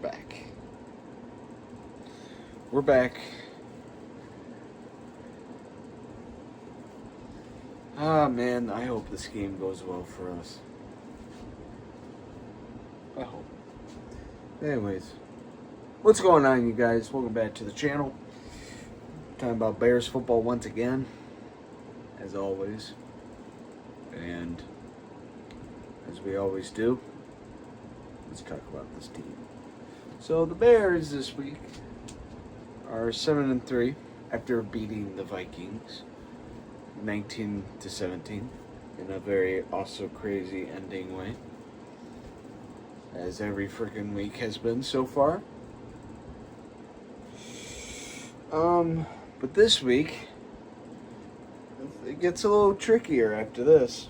back. We're back. Ah, man, I hope this game goes well for us. I hope. Anyways, what's going on, you guys? Welcome back to the channel. Talking about Bears football once again, as always. And as we always do, let's talk about this team. So the Bears this week are 7-3 after beating the Vikings 19-17 in a very also crazy ending way, as every freaking week has been so far. But this week it gets a little trickier after this.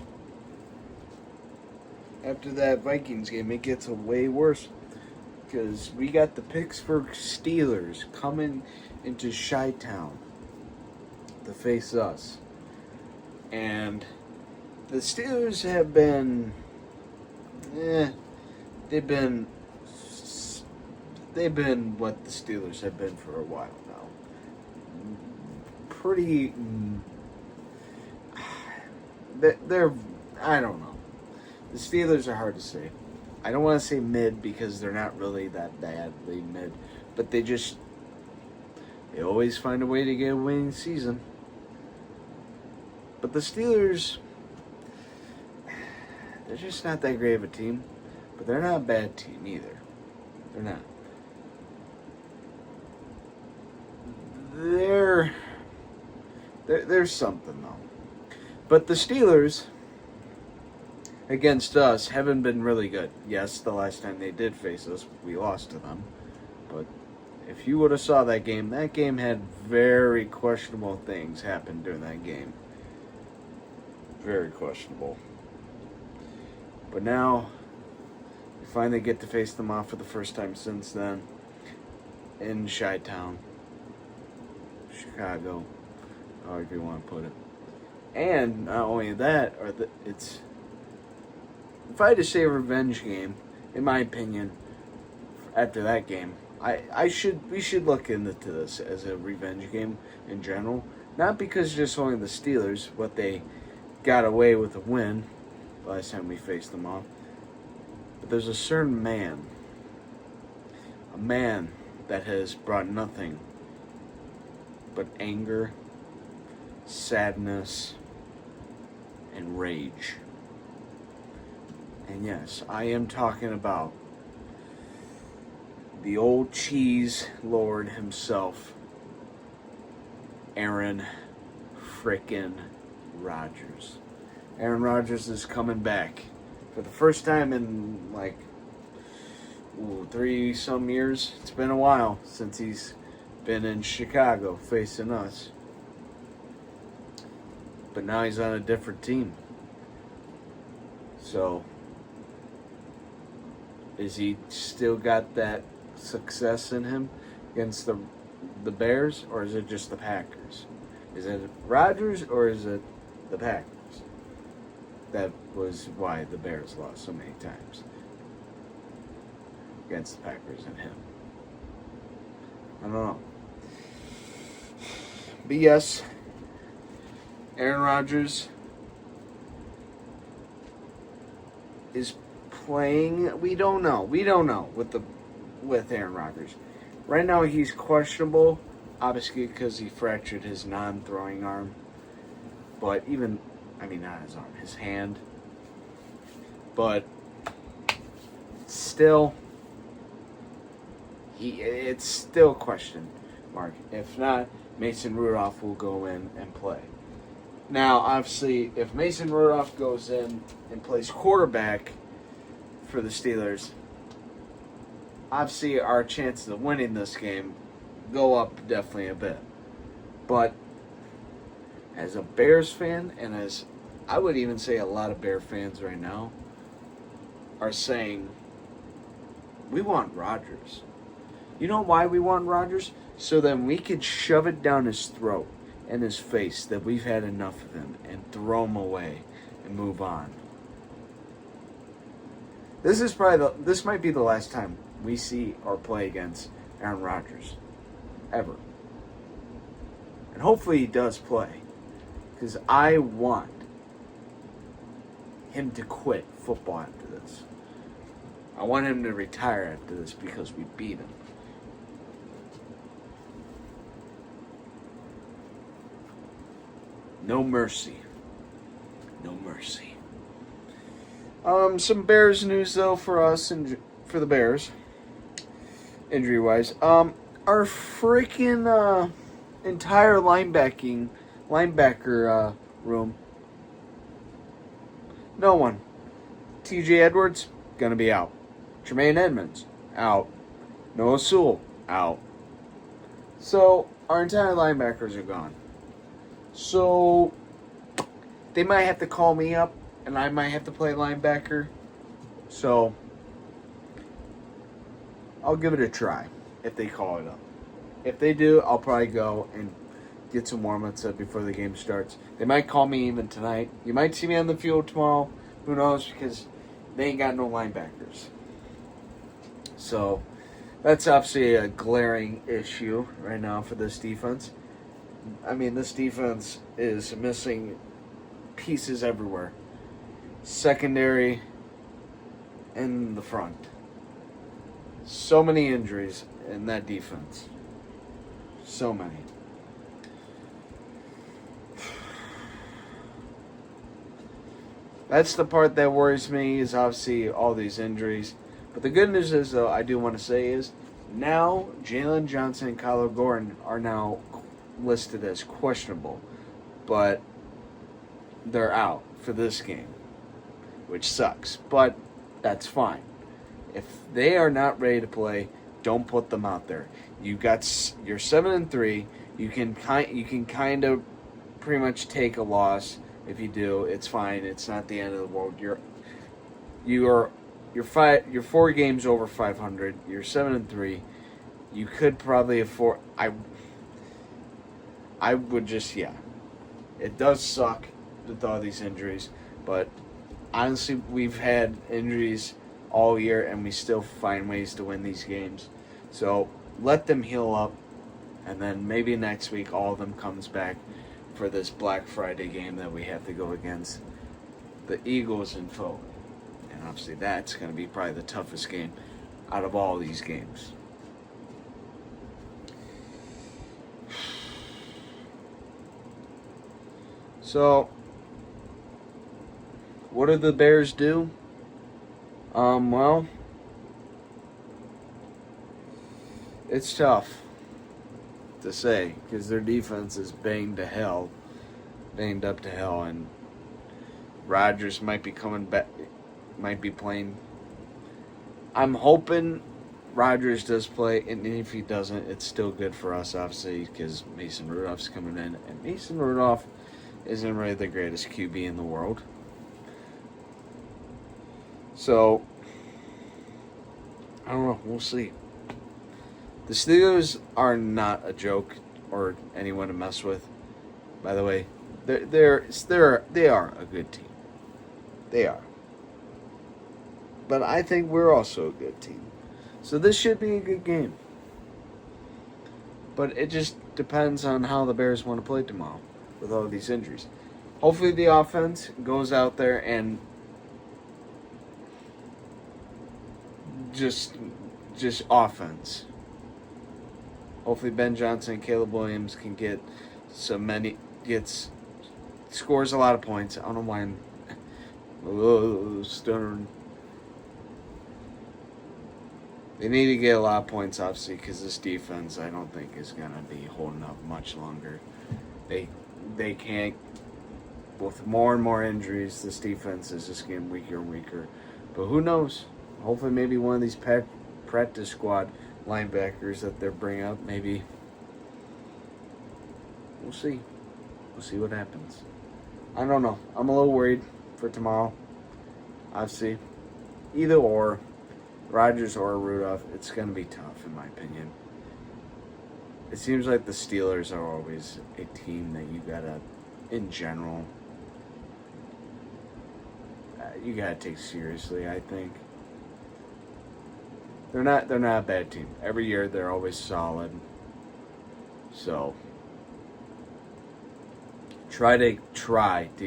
After that Vikings game, it gets way worse because we got the Pittsburgh Steelers coming into Chi-Town to face us. And the Steelers have been, they've been what the Steelers have been for a while now. Pretty, they're, I don't know. The Steelers are hard to say. I don't want to say mid because they're not really that badly mid, but they always find a way to get a winning season. But the Steelers, they're just not that great of a team, but they're not a bad team either. They're not. There's something though. But the Steelers against us haven't been really good. Yes, the last time they did face us, we lost to them. But if you would have saw that game had very questionable things happen during that game. Very questionable. But now, we finally get to face them off for the first time since then in Chi-Town, Chicago, however you want to put it. And not only that, it's, if I had to say a revenge game, in my opinion, after that game, we should look into this as a revenge game in general. Not because just only the Steelers, what they got away with a win last time we faced them off. But there's a certain man, a man that has brought nothing but anger, sadness, and rage. And yes, I am talking about the old cheese lord himself, Aaron frickin' Rodgers. Aaron Rodgers is coming back for the first time in 3-some years. It's been a while since he's been in Chicago facing us. But now he's on a different team. So, is he still got that success in him against the Bears, or is it just the Packers? Is it Rodgers or is it the Packers? That was why the Bears lost so many times against the Packers and him. I don't know. But yes, Aaron Rodgers is playing. We don't know with Aaron Rodgers. Right now he's questionable, obviously because he fractured his non-throwing arm. But not his arm, his hand. But still, it's still a question mark. If not, Mason Rudolph will go in and play. Now, obviously, if Mason Rudolph goes in and plays quarterback for the Steelers, obviously our chances of winning this game go up definitely a bit. But as a Bears fan, and as I would even say a lot of Bear fans right now are saying, we want Rodgers. You know why we want Rodgers? So then we could shove it down his throat and his face that we've had enough of him and throw him away and move on. This might be the last time we see or play against Aaron Rodgers. Ever. And hopefully he does play. Because I want him to quit football after this. I want him to retire after this because we beat him. No mercy. No mercy. Some Bears news though for us and for the Bears, injury wise. Our freaking entire linebacker room. No one. T.J. Edwards gonna be out. Tremaine Edmonds out. Noah Sewell out. So our entire linebackers are gone. So they might have to call me up, and I might have to play linebacker. So I'll give it a try if they call it up. If they do, I'll probably go and get some warm-ups up before the game starts. They might call me even tonight. You might see me on the field tomorrow. Who knows? Because they ain't got no linebackers. So that's obviously a glaring issue right now for this defense. I mean, this defense is missing pieces everywhere. Secondary and the front. So many injuries in that defense. So many. That's the part that worries me, is obviously all these injuries. But the good news is, though, I do want to say is, now Jalen Johnson and Kyler Gordon are now listed as questionable. But they're out for this game, which sucks. But that's fine. If they are not ready to play, don't put them out there. You're 7-3. You can kind of pretty much take a loss. If you do, it's fine. It's not the end of the world. You're 4 games over 500. You're 7-3. You could probably afford. I would just, yeah. It does suck with all these injuries, but honestly, we've had injuries all year, and we still find ways to win these games. So let them heal up, and then maybe next week all of them comes back for this Black Friday game that we have to go against the Eagles in Philly. And obviously that's going to be probably the toughest game out of all these games. So, what do the Bears do? Well, it's tough to say because their defense is banged up to hell, and Rodgers might be coming back, might be playing. I'm hoping Rodgers does play, and if he doesn't, it's still good for us, obviously, because Mason Rudolph's coming in, and Mason Rudolph isn't really the greatest QB in the world. So, I don't know. We'll see. The Steelers are not a joke or anyone to mess with. By the way, they are a good team. They are. But I think we're also a good team. So this should be a good game. But it just depends on how the Bears want to play tomorrow with all these injuries. Hopefully the offense goes out there and just offense. Hopefully Ben Johnson and Caleb Williams can scores a lot of points. I don't know why I'm stuttering. They need to get a lot of points, obviously, because this defense, I don't think, is going to be holding up much longer. They can't. With more and more injuries, this defense is just getting weaker and weaker. But who knows? Hopefully maybe one of these practice squad linebackers that they're bringing up, maybe. We'll see. We'll see what happens. I don't know. I'm a little worried for tomorrow. Obviously, either or, Rodgers or Rudolph, it's going to be tough, in my opinion. It seems like the Steelers are always a team that you got to, in general, you got to take seriously, I think. they're not a bad team. Every year they're always solid. So try to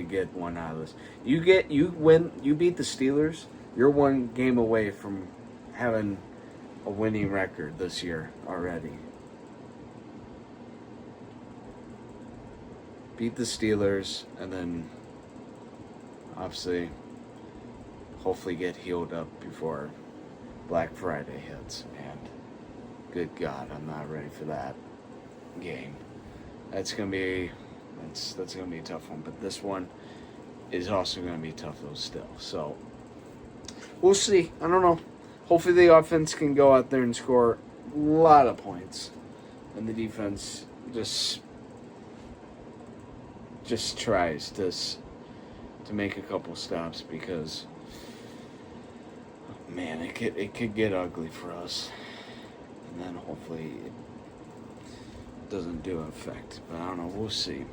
get one out of this. You beat the Steelers, you're one game away from having a winning record this year already. Beat the Steelers, and then obviously hopefully get healed up before Black Friday hits. And good God, I'm not ready for that game. That's gonna be a tough one. But this one is also gonna be tough though still. So we'll see. I don't know. Hopefully the offense can go out there and score a lot of points, and the defense just tries to make a couple stops, because man, it could get ugly for us, and then hopefully it doesn't do an effect. But I don't know. We'll see.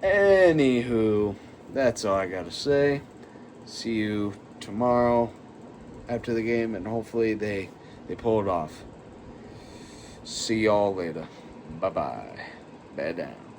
Anywho, that's all I gotta say. See you tomorrow after the game, and hopefully they pull it off. See y'all later. Bye bye. Bad down.